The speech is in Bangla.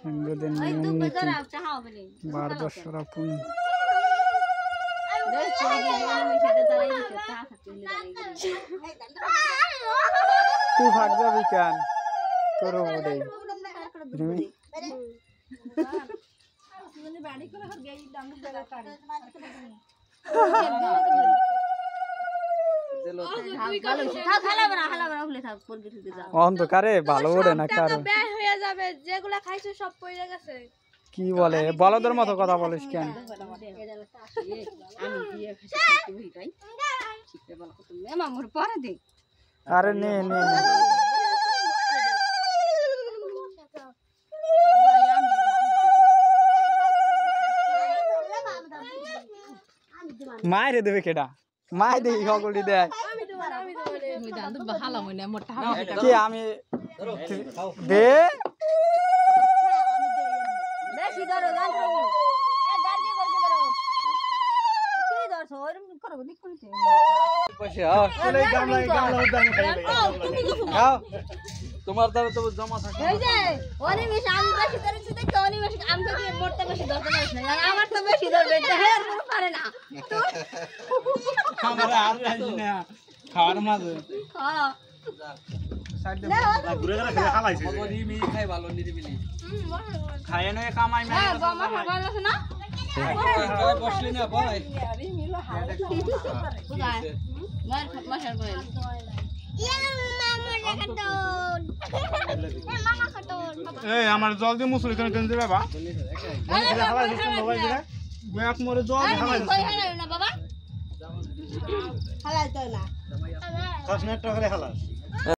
হিন্দুদের নিয়ম নীতি বার দশরা পুণ্য তুই ভাগ যাবি কেন তোর ওটাই অন্ধকারে ভালো ওড়ে না কারো কি বলে বলদের মতো কথা বলিস কেন আরে নে নে মায়ের দেবে কেডা মায় দেখি সকলটি দেয় কি আমি দে তোমার দ্বারা তো জমা থাকে আমার তো বেশি ধরবে খাওয়ার মাঝে খায় নয় কামাই বসলি না ভাই আমার জল দিয়ে মুসুরি কেন দেবে বা মরে জল হালাই